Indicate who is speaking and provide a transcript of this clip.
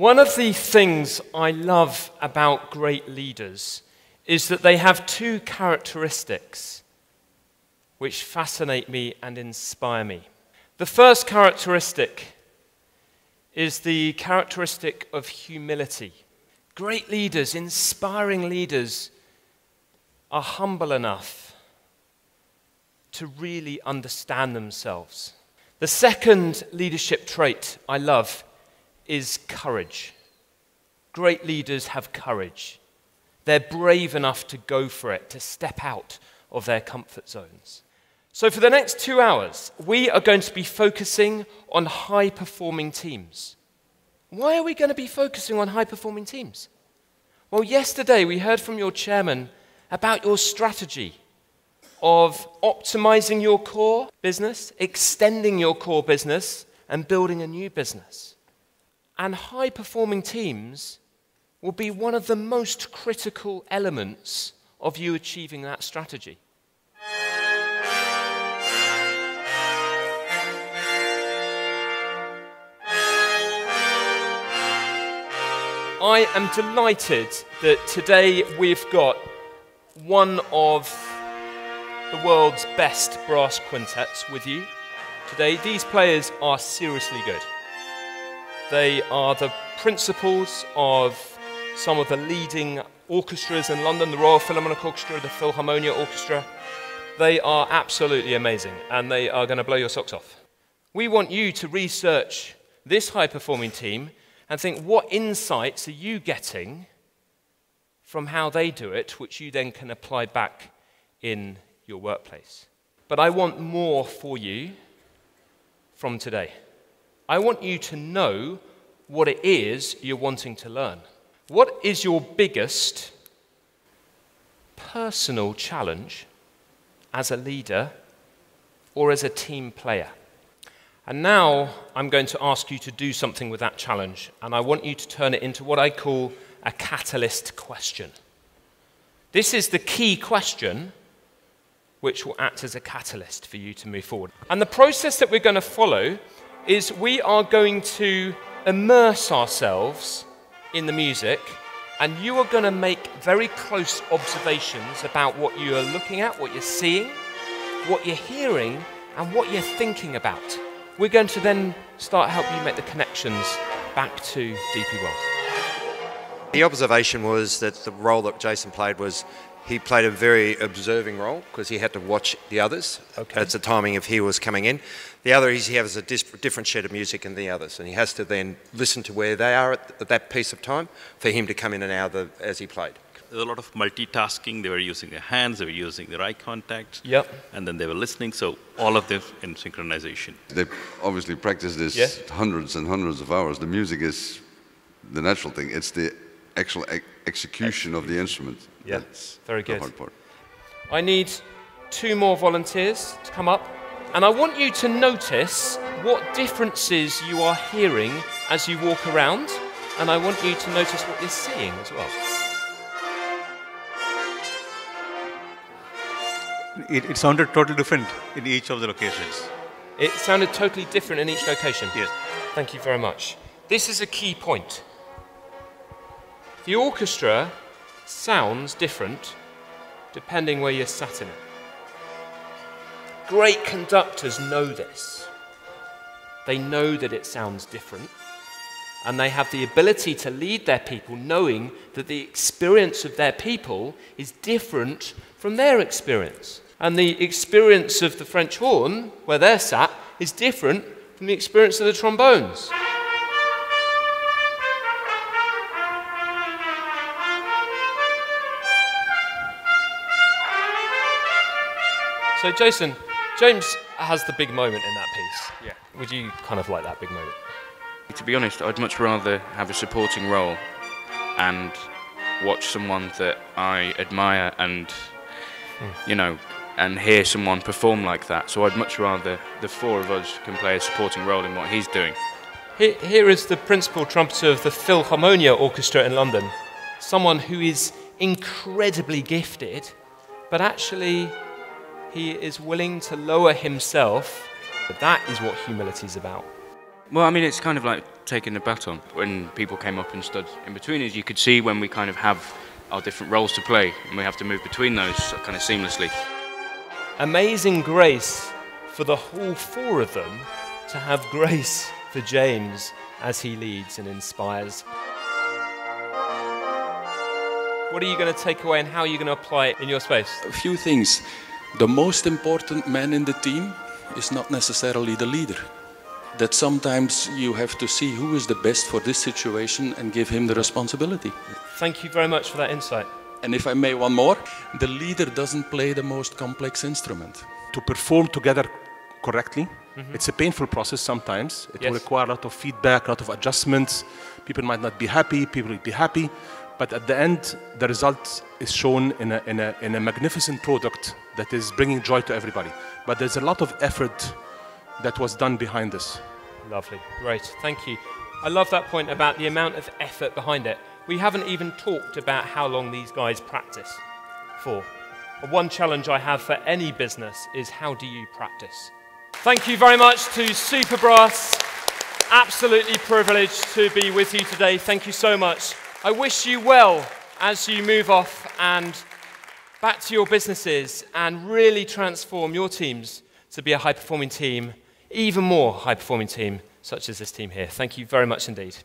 Speaker 1: One of the things I love about great leaders is that they have two characteristics which fascinate me and inspire me. The first characteristic is the characteristic of humility. Great leaders, inspiring leaders, are humble enough to really understand themselves. The second leadership trait I love is courage. Great leaders have courage. They're brave enough to go for it, to step out of their comfort zones. So for the next 2 hours, we are going to be focusing on high-performing teams. Why are we going to be focusing on high-performing teams? Well, yesterday we heard from your chairman about your strategy of optimizing your core business, extending your core business, and building a new business. And high-performing teams will be one of the most critical elements of you achieving that strategy. I am delighted that today we've got one of the world's best brass quintets with you. Today, these players are seriously good. They are the principals of some of the leading orchestras in London, the Royal Philharmonic Orchestra, the Philharmonia Orchestra. They are absolutely amazing, and they are going to blow your socks off. We want you to research this high-performing team and think, what insights are you getting from how they do it, which you then can apply back in your workplace. But I want more for you from today. I want you to know what it is you're wanting to learn. What is your biggest personal challenge as a leader or as a team player? And now I'm going to ask you to do something with that challenge, and I want you to turn it into what I call a catalyst question. This is the key question which will act as a catalyst for you to move forward. And the process that we're going to follow is we are going to immerse ourselves in the music, and you are going to make very close observations about what you are looking at, what you're seeing, what you're hearing, and what you're thinking about. We're going to then start helping you make the connections back to DP World.
Speaker 2: The observation was that the role that Jason played was he played a very observing role because he had to watch the others. Okay. It's the timing of he was coming in. The other is he has a different sheet of music than the others, and he has to then listen to where they are at that piece of time for him to come in and out as he played.
Speaker 3: There's a lot of multitasking. They were using their hands, they were using their eye contact, and then they were listening, so all of this in synchronization.
Speaker 4: They obviously practice this hundreds and hundreds of hours. The music is the natural thing. It's the actual execution of the instrument.
Speaker 1: Yeah,
Speaker 4: that's
Speaker 1: very good.
Speaker 4: The hard part.
Speaker 1: I need 2 more volunteers to come up, and I want you to notice what differences you are hearing as you walk around, and I want you to notice what you're seeing as well.
Speaker 5: It sounded totally different in each of the locations.
Speaker 1: It sounded totally different in each location?
Speaker 5: Yes.
Speaker 1: Thank you very much. This is a key point. The orchestra sounds different depending where you're sat in it. Great conductors know this. They know that it sounds different, and they have the ability to lead their people knowing that the experience of their people is different from their experience. And the experience of the French horn, where they're sat, is different from the experience of the trombones. So James has the big moment in that piece. Yeah. Would you kind of like that big moment?
Speaker 6: To be honest, I'd much rather have a supporting role and watch someone that I admire and, you know, and hear someone perform like that. So I'd much rather the 4 of us can play a supporting role in what he's doing.
Speaker 1: Here is the principal trumpeter of the Philharmonia Orchestra in London, someone who is incredibly gifted, but actually he is willing to lower himself. That is what humility is about.
Speaker 6: Well, I mean, it's kind of like taking the baton. When people came up and stood in between us, you could see when we kind of have our different roles to play, and we have to move between those kind of seamlessly.
Speaker 1: Amazing grace for the whole four of them to have grace for James as he leads and inspires. What are you going to take away and how are you going to apply it in your space?
Speaker 7: A few things. The most important man in the team is not necessarily the leader. That sometimes you have to see who is the best for this situation and give him the responsibility.
Speaker 1: Thank you very much for that insight.
Speaker 7: And if I may, one more, the leader doesn't play the most complex instrument.
Speaker 8: To perform together correctly, it's a painful process sometimes. It will require a lot of feedback, a lot of adjustments. People might not be happy, people will be happy. But at the end, the result is shown in a magnificent product that is bringing joy to everybody. But there's a lot of effort that was done behind this.
Speaker 1: Lovely, great, thank you. I love that point about the amount of effort behind it. We haven't even talked about how long these guys practice for. One challenge I have for any business is how do you practice? Thank you very much to Superbrass. Absolutely privileged to be with you today. Thank you so much. I wish you well as you move off and back to your businesses and really transform your teams to be a high-performing team, even more high-performing team, such as this team here. Thank you very much indeed.